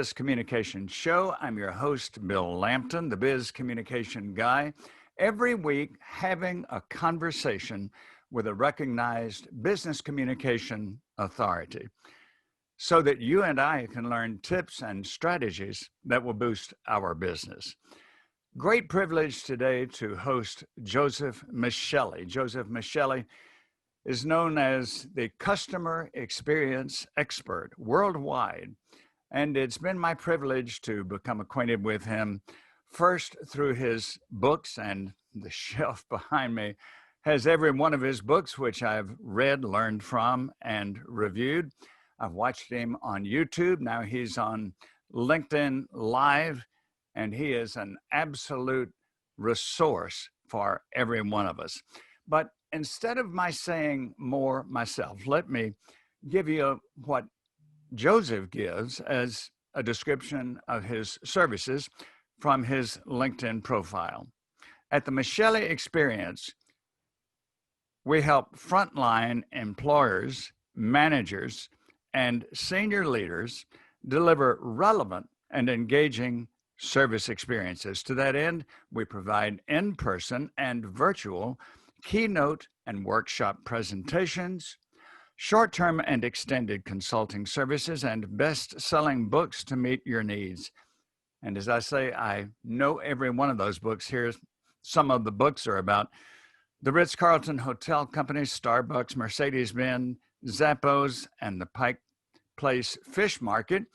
Biz Communication Show. I'm your host, Bill Lampton, the Biz Communication Guy. Every week, having a conversation with a recognized business communication authority so that you and I can learn tips and strategies that will boost our business. Great privilege today to host Joseph Michelli. Joseph Michelli is known as the customer experience expert worldwide. And it's been my privilege to become acquainted with him first through his books, and the shelf behind me has every one of his books, which I've read, learned from, and reviewed. I've watched him on YouTube. Now he's on LinkedIn Live, and he is an absolute resource for every one of us. But instead of my saying more myself, let me give you what Joseph gives as a description of his services from his LinkedIn profile. At the Michelli Experience, we help frontline employers, managers, and senior leaders deliver relevant and engaging service experiences. To that end, we provide in-person and virtual keynote and workshop presentations, short-term and extended consulting services, and best-selling books to meet your needs. And as I say, I know every one of those books. Here, some of the books are about the Ritz-Carlton Hotel Company, Starbucks, Mercedes-Benz, Zappos, and the Pike Place Fish Market.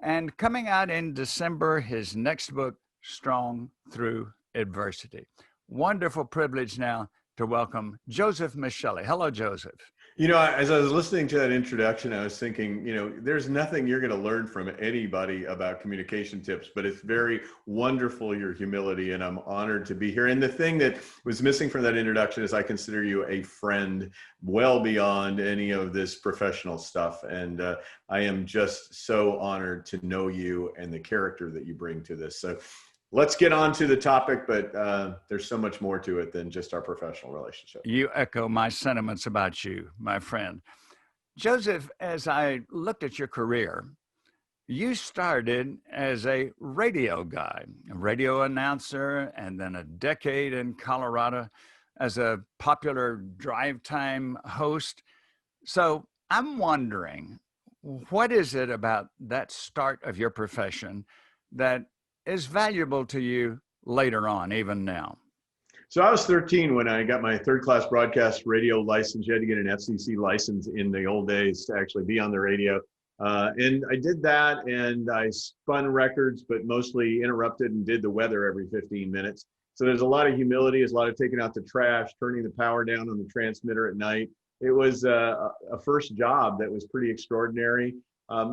And coming out in December, his next book, Strong Through Adversity. Wonderful privilege now to welcome Joseph Michelli. Hello, Joseph. You know, as I was listening to that introduction, I was thinking, there's nothing you're going to learn from anybody about communication tips, but it's very wonderful, your humility, and I'm honored to be here. And the thing that was missing from that introduction is I consider you a friend well beyond any of this professional stuff. And I am just so honored to know you and the character that you bring to this. So let's get on to the topic, but there's so much more to it than just our professional relationship. You echo my sentiments about you, my friend. Joseph, as I looked at your career, you started as a radio guy, a radio announcer, and then a decade in Colorado as a popular drive time host. So I'm wondering, what is it about that start of your profession that is valuable to you later on, even now? So I was 13 when I got my third-class broadcast radio license. You had to get an FCC license in the old days to actually be on the radio. And I did that, and I spun records, but mostly interrupted and did the weather every 15 minutes. So there's a lot of humility, there's a lot of taking out the trash, turning the power down on the transmitter at night. It was a first job that was pretty extraordinary.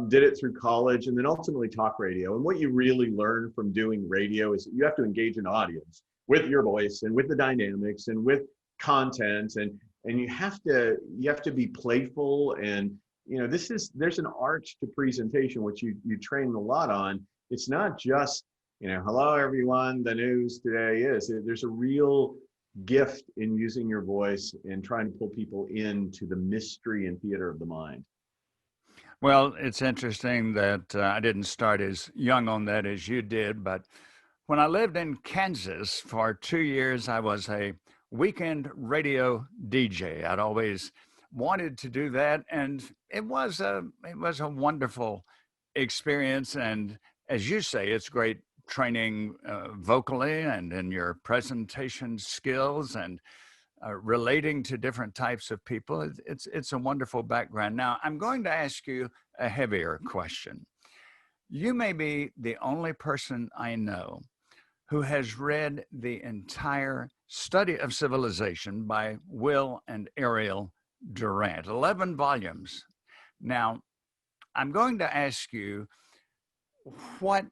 Did it through college, and then ultimately talk radio. And what you really learn from doing radio is that you have to engage an audience with your voice and with the dynamics and with content, and you have to be playful. And there's an art to presentation which you train a lot on. It's not just hello everyone, the news today is. There's a real gift in using your voice and trying to pull people into the mystery and theater of the mind. Well, it's interesting that I didn't start as young on that as you did, but when I lived in Kansas for 2 years, I was a weekend radio DJ. I'd always wanted to do that, and it was a wonderful experience. And as you say, it's great training vocally and in your presentation skills and relating to different types of people. It's a wonderful background. Now, I'm going to ask you a heavier question. You may be the only person I know who has read the entire Study of Civilization by Will and Ariel Durant, 11 volumes. Now, I'm going to ask you what,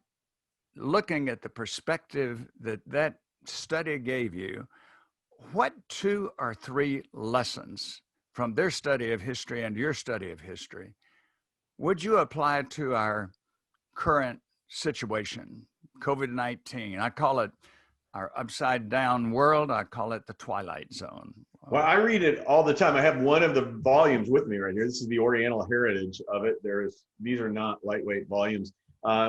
looking at the perspective that study gave you, what 2 or 3 lessons from their study of history and your study of history would you apply to our current situation, COVID-19? I call it our upside down world. I call it the Twilight Zone. Well, I read it all the time. I have one of the volumes with me right here. This is the Oriental Heritage of it. These are not lightweight volumes.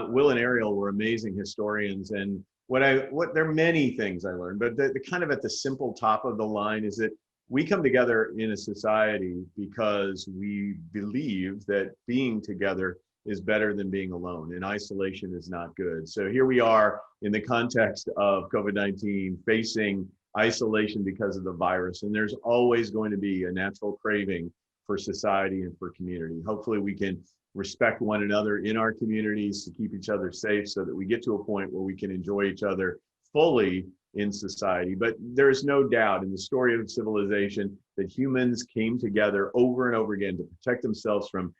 Will and Ariel were amazing historians, and there are many things I learned, but the kind of at the simple top of the line is that we come together in a society because we believe that being together is better than being alone, and isolation is not good. So here we are in the context of COVID-19 facing isolation because of the virus, and there's always going to be a natural craving for society and for community. Hopefully we can respect one another in our communities to keep each other safe so that we get to a point where we can enjoy each other fully in society. But there is no doubt in the story of civilization that humans came together over and over again to protect themselves from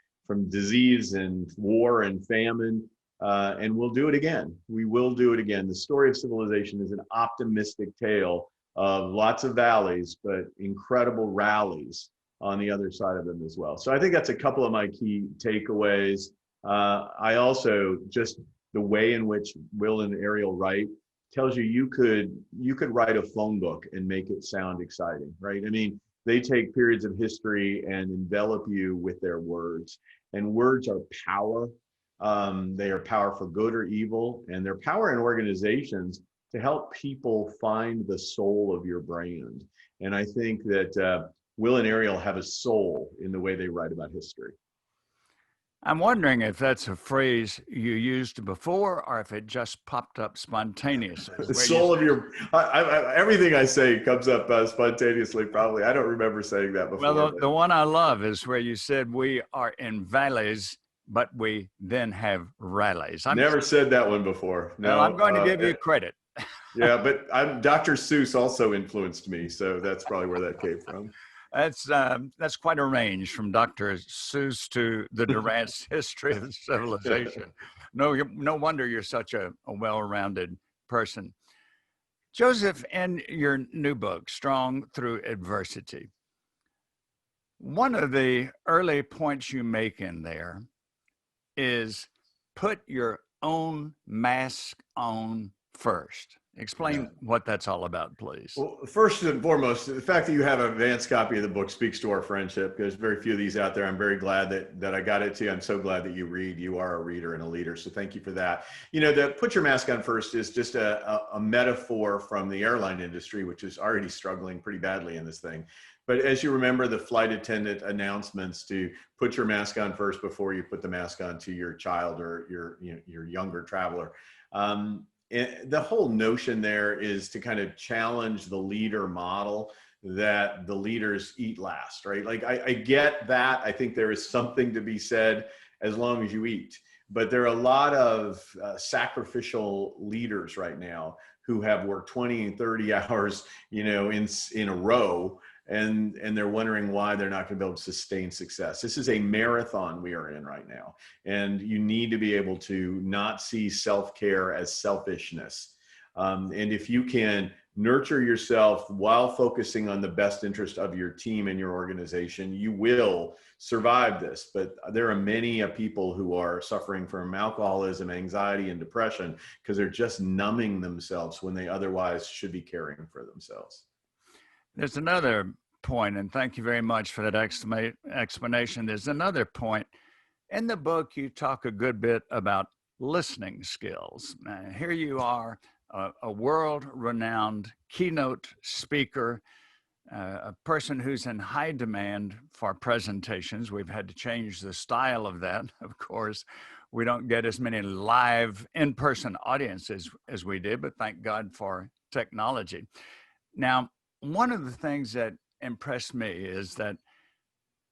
disease and war and famine. And we'll do it again. We will do it again. The story of civilization is an optimistic tale of lots of valleys, but incredible rallies on the other side of them as well. So I think that's a couple of my key takeaways. I also, just the way in which Will and Ariel write tells you could write a phone book and make it sound exciting, right? I mean, they take periods of history and envelop you with their words, and words are power. They are power for good or evil, and they're power in organizations to help people find the soul of your brand. And I think that Will and Ariel have a soul in the way they write about history. I'm wondering if that's a phrase you used before or if it just popped up spontaneously. The soul of your, everything I say comes up spontaneously, probably. I don't remember saying that before. Well, the one I love is where you said we are in valleys, but we then have rallies. I've never said that one before. No, well, I'm going to give you credit. Yeah, but Dr. Seuss also influenced me, so that's probably where that came from. That's quite a range from Dr. Seuss to the Durant's History of Civilization. No wonder you're such a well-rounded person. Joseph, in your new book, Strong Through Adversity, one of the early points you make in there is put your own mask on first. Explain what that's all about, please. Well, first and foremost, the fact that you have an advanced copy of the book speaks to our friendship. There's very few of these out there. I'm very glad that I got it to you. I'm so glad that you read. You are a reader and a leader, so thank you for that. You know, the put your mask on first is just a metaphor from the airline industry, which is already struggling pretty badly in this thing. But as you remember the flight attendant announcements to put your mask on first before you put the mask on to your child or your younger traveler. The whole notion there is to kind of challenge the leader model that the leaders eat last, right? Like I get that. I think there is something to be said as long as you eat. But there are a lot of sacrificial leaders right now who have worked 20 and 30 hours, in a row. And they're wondering why they're not going to be able to sustain success. This is a marathon we are in right now. And you need to be able to not see self-care as selfishness. And if you can nurture yourself while focusing on the best interest of your team and your organization, you will survive this. But there are many people who are suffering from alcoholism, anxiety, and depression because they're just numbing themselves when they otherwise should be caring for themselves. There's another point, and thank you very much for that explanation. There's another point. In the book, you talk a good bit about listening skills. Here you are, a world-renowned keynote speaker, a person who's in high demand for presentations. We've had to change the style of that, of course. We don't get as many live in-person audiences as we did, but thank God for technology. Now, one of the things that impressed me is that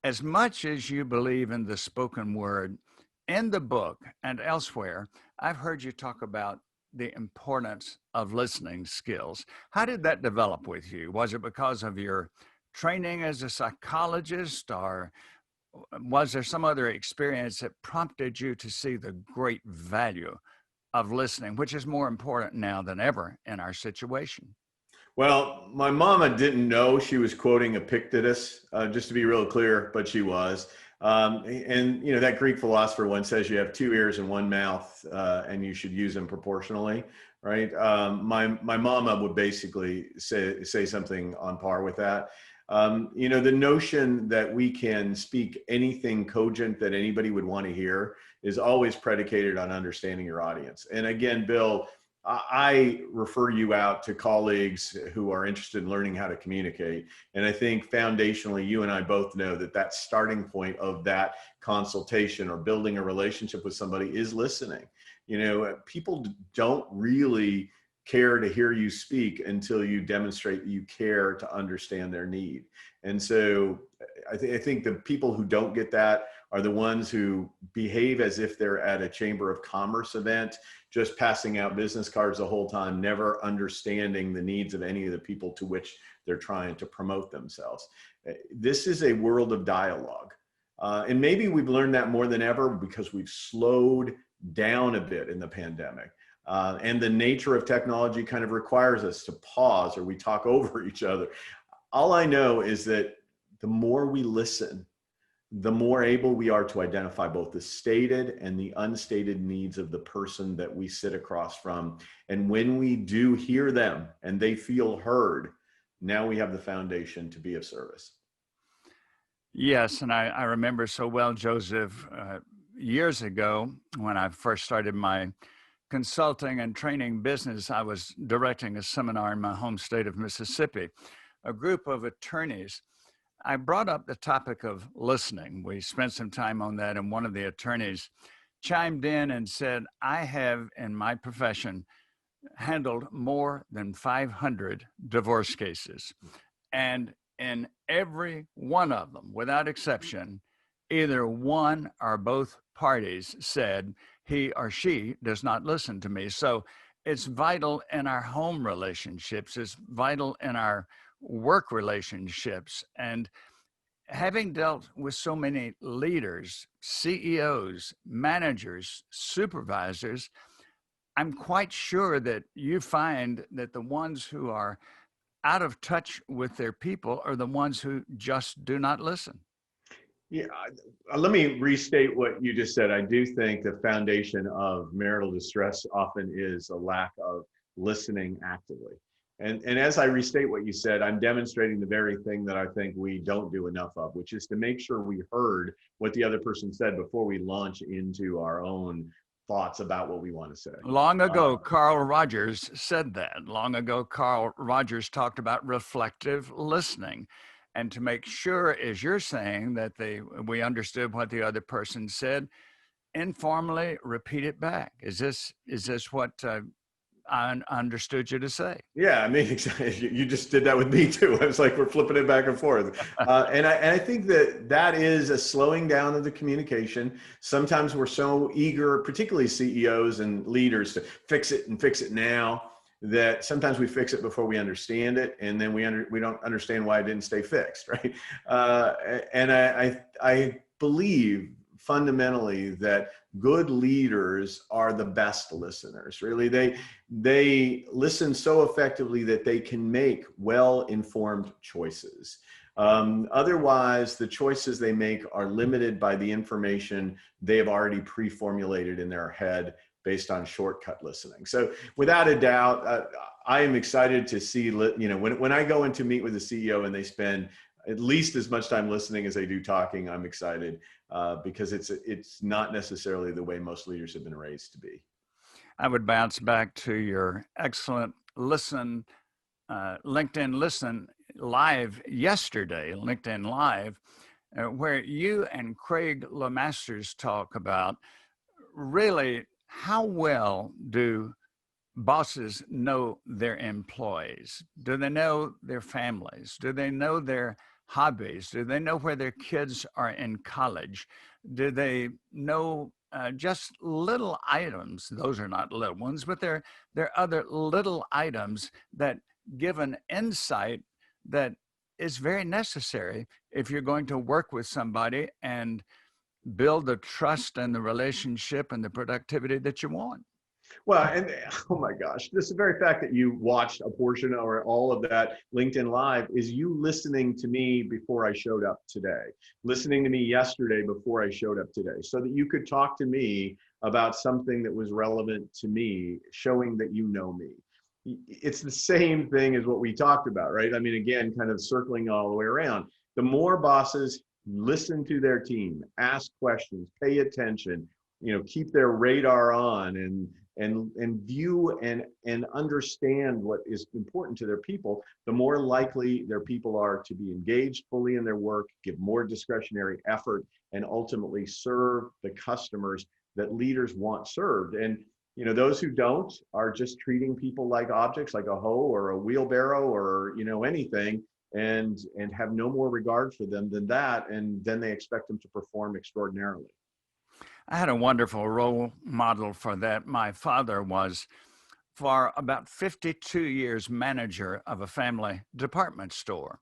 as much as you believe in the spoken word, in the book and elsewhere, I've heard you talk about the importance of listening skills. How did that develop with you? Was it because of your training as a psychologist, or was there some other experience that prompted you to see the great value of listening, which is more important now than ever in our situation? Well, my mama didn't know she was quoting Epictetus, just to be real clear, but she was. And that Greek philosopher once says you have two ears and one mouth, and you should use them proportionally, right? My mama would basically say something on par with that. The notion that we can speak anything cogent that anybody would want to hear is always predicated on understanding your audience. And again, Bill, I refer you out to colleagues who are interested in learning how to communicate. And I think foundationally, you and I both know that that starting point of that consultation or building a relationship with somebody is listening. You know, people don't really care to hear you speak until you demonstrate that you care to understand their need. And so I think the people who don't get that are the ones who behave as if they're at a Chamber of Commerce event, just passing out business cards the whole time, never understanding the needs of any of the people to which they're trying to promote themselves. This is a world of dialogue. And maybe we've learned that more than ever because we've slowed down a bit in the pandemic. And the nature of technology kind of requires us to pause, or we talk over each other. All I know is that the more we listen, the more able we are to identify both the stated and the unstated needs of the person that we sit across from. And when we do hear them and they feel heard, now we have the foundation to be of service. Yes, and I remember so well, Joseph, years ago when I first started my consulting and training business, I was directing a seminar in my home state of Mississippi. A group of attorneys, I brought up the topic of listening. We spent some time on that, and one of the attorneys chimed in and said, I have in my profession handled more than 500 divorce cases. And in every one of them, without exception, either one or both parties said he or she does not listen to me. So it's vital in our home relationships, it's vital in our work relationships. And having dealt with so many leaders, CEOs, managers, supervisors, I'm quite sure that you find that the ones who are out of touch with their people are the ones who just do not listen. Yeah, let me restate what you just said. I do think the foundation of marital distress often is a lack of listening actively. And as I restate what you said, I'm demonstrating the very thing that I think we don't do enough of, which is to make sure we heard what the other person said before we launch into our own thoughts about what we want to say. Long ago, Carl Rogers said that. Long ago, Carl Rogers talked about reflective listening. And to make sure, as you're saying, that we understood what the other person said, informally repeat it back. Is this what I understood you to say? Yeah, I mean, you just did that with me too. I was like, we're flipping it back and forth. And I think that is a slowing down of the communication. Sometimes we're so eager, particularly CEOs and leaders, to fix it now, that sometimes we fix it before we understand it, and then we don't understand why it didn't stay fixed, right? And I believe fundamentally that good leaders are the best listeners. Really, they listen so effectively that they can make well-informed choices. Otherwise, the choices they make are limited by the information they have already pre-formulated in their head based on shortcut listening. So without a doubt, I am excited to see, when I go in to meet with a CEO and they spend at least as much time listening as they do talking, I'm excited because it's not necessarily the way most leaders have been raised to be. I would bounce back to your excellent LinkedIn Listen Live yesterday, LinkedIn Live, where you and Craig LeMasters talk about really how well do bosses know their employees? Do they know their families? Do they know their hobbies? Do they know where their kids are in college? Do they know just little items? Those are not little ones, but they're other little items that give an insight that is very necessary if you're going to work with somebody and build the trust and the relationship and the productivity that you want. Well, and oh my gosh, this the very fact that you watched a portion or all of that LinkedIn Live is you listening to me before I showed up today, listening to me yesterday before I showed up today, so that you could talk to me about something that was relevant to me, showing that you know me. It's the same thing as what we talked about, right? I mean, again, kind of circling all the way around. The more bosses listen to their team, ask questions, pay attention, keep their radar on and view and understand what is important to their people, the more likely their people are to be engaged fully in their work, give more discretionary effort, and ultimately serve the customers that leaders want served. And those who don't are just treating people like objects, like a hoe or a wheelbarrow or anything, and have no more regard for them than that, and then they expect them to perform extraordinarily. I had a wonderful role model for that. My father was, for about 52 years, manager of a family department store.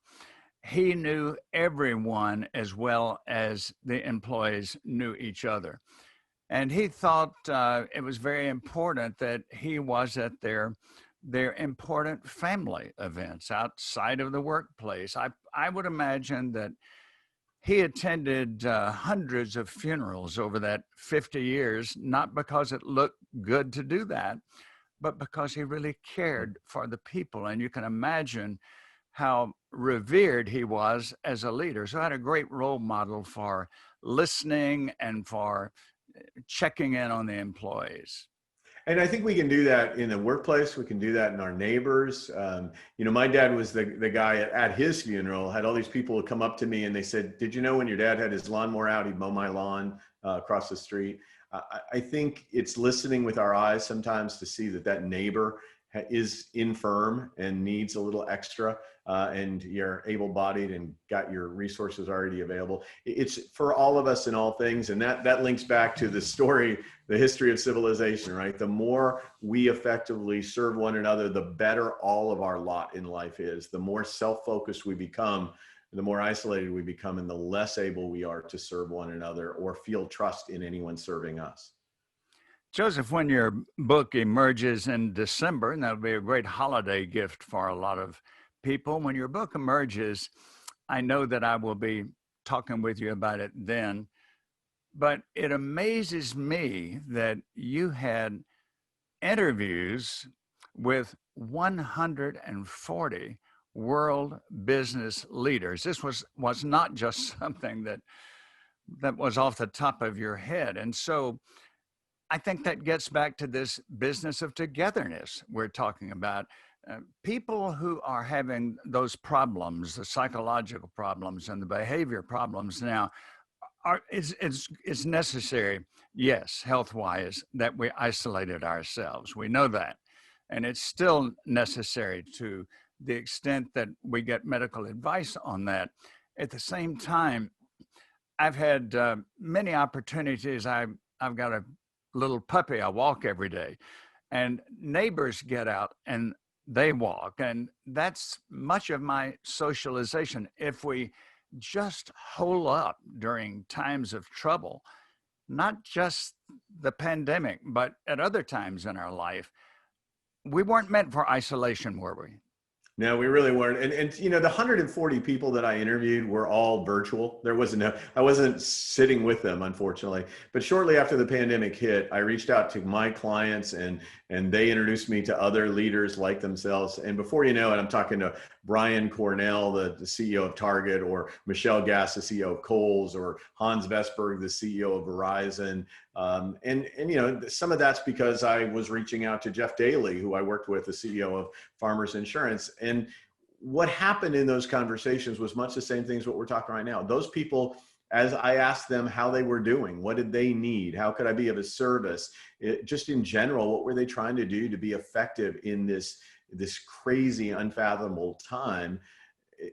He knew everyone as well as the employees knew each other. And he thought it was very important that he was at their important family events outside of the workplace. I would imagine that he attended hundreds of funerals over that 50 years, not because it looked good to do that, but because he really cared for the people. And you can imagine how revered he was as a leader. So I had a great role model for listening and for checking in on the employees. And I think we can do that in the workplace. We can do that in our neighbors. My dad was the guy at his funeral, had all these people come up to me and they said, "Did you know when your dad had his lawnmower out, he'd mow my lawn across the street?" I think it's listening with our eyes sometimes to see that neighbor is infirm and needs a little extra, and you're able-bodied and got your resources already available. It's for all of us in all things, and that links back to the story, the history of civilization, right? The more we effectively serve one another, the better all of our lot in life is. The more self-focused we become, the more isolated we become, and the less able we are to serve one another or feel trust in anyone serving us. Joseph, when your book emerges in December, and that'll be a great holiday gift for a lot of people, when your book emerges, I know that I will be talking with you about it then. But it amazes me that you had interviews with 140 world business leaders. This was not just something that was off the top of your head. And so I think that gets back to this business of togetherness we're talking about. People who are having those problems, the psychological problems and the behavior problems now, it's necessary, yes, health-wise, that we isolated ourselves. We know that. And it's still necessary to the extent that we get medical advice on that. At the same time, I've had many opportunities. I've got a little puppy. I walk every day, and neighbors get out and they walk. And that's much of my socialization. If we just hole up during times of trouble, not just the pandemic, but at other times in our life, we weren't meant for isolation, were we? No, we really weren't. And the 140 people that I interviewed were all virtual. I wasn't sitting with them, unfortunately. But shortly after the pandemic hit, I reached out to my clients and they introduced me to other leaders like themselves. And before you know it, I'm talking to Brian Cornell, the CEO of Target, or Michelle Gass, the CEO of Kohl's, or Hans Vestberg, the CEO of Verizon. And some of that's because I was reaching out to Jeff Daly, who I worked with, the CEO of Farmers Insurance. And what happened in those conversations was much the same things what we're talking right now. Those people, as I asked them how they were doing, what did they need? How could I be of a service? Just in general, what were they trying to do to be effective in this crazy, unfathomable time?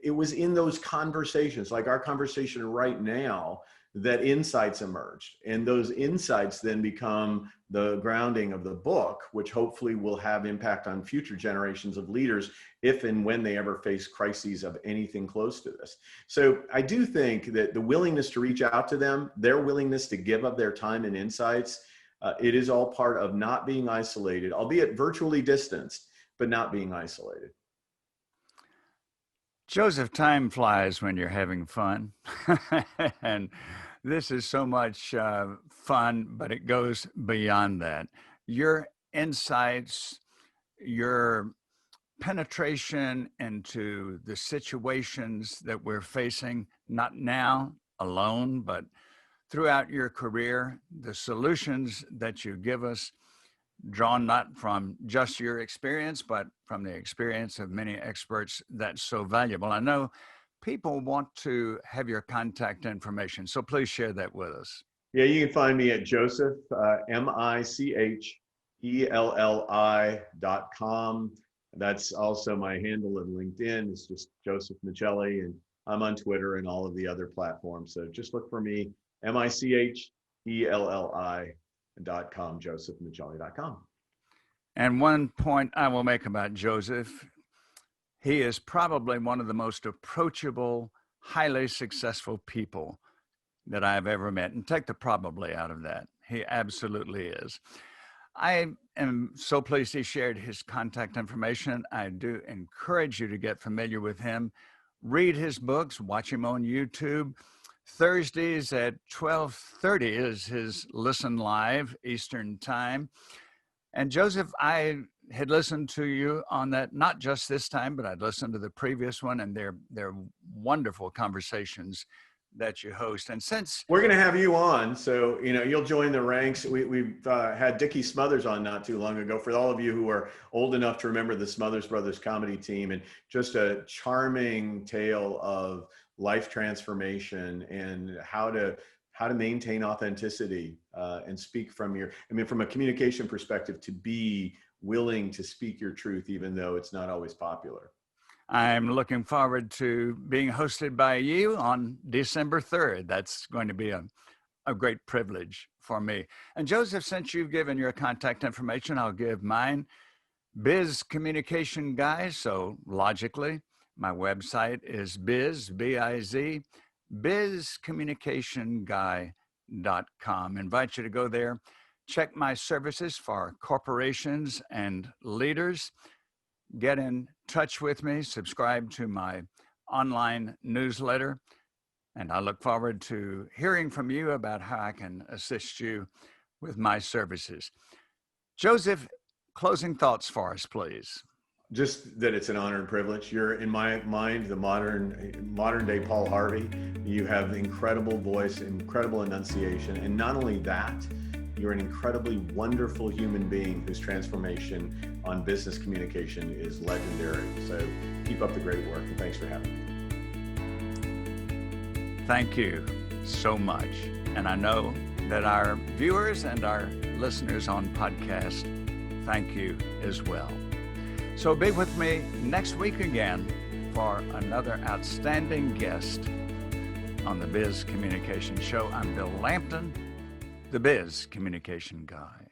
It was in those conversations, like our conversation right now, that insights emerged. And those insights then become the grounding of the book, which hopefully will have impact on future generations of leaders if and when they ever face crises of anything close to this. So I do think that the willingness to reach out to them, their willingness to give up their time and insights, it is all part of not being isolated, albeit virtually distanced, but not being isolated. Joseph, time flies when you're having fun. And this is so much fun, but it goes beyond that. Your insights, your penetration into the situations that we're facing, not now alone, but throughout your career, the solutions that you give us, drawn not from just your experience, but from the experience of many experts, that's so valuable. I know people want to have your contact information, so please share that with us. Yeah, you can find me at Joseph, Michelli.com. That's also my handle in LinkedIn. It's just Joseph Michelli, and I'm on Twitter and all of the other platforms. So just look for me, Michelli.com, josephmichelli.com. And one point I will make about Joseph, he is probably one of the most approachable, highly successful people that I've ever met. And take the probably out of that. He absolutely is. I am so pleased he shared his contact information. I do encourage you to get familiar with him. Read his books, watch him on YouTube. Thursdays at 12:30 is his Listen Live Eastern Time. And Joseph, I had listened to you on that, not just this time, but I'd listened to the previous one, and they're wonderful conversations that you host. And since we're going to have you on, so you'll join the ranks. We've had Dickie Smothers on not too long ago. For all of you who are old enough to remember the Smothers Brothers comedy team, and just a charming tale of life transformation and how to maintain authenticity and speak from from a communication perspective, to be willing to speak your truth, even though it's not always popular. I'm looking forward to being hosted by you on December 3rd. That's going to be a great privilege for me. And Joseph, since you've given your contact information, I'll give mine. Biz Communication Guy. So logically, my website is B-I-Z, bizcommunicationguy.com. Invite you to go there. Check my services for corporations and leaders. Get in touch with me, subscribe to my online newsletter, and I look forward to hearing from you about how I can assist you with my services. Joseph, closing thoughts for us, please. Just that it's an honor and privilege. You're, in my mind, the modern day Paul Harvey. You have incredible voice, incredible enunciation, and not only that, you're an incredibly wonderful human being whose transformation on business communication is legendary. So keep up the great work, and thanks for having me. Thank you so much. And I know that our viewers and our listeners on podcast thank you as well. So be with me next week again for another outstanding guest on the Biz Communication Show. I'm Bill Lampton, the Biz Communication Guy.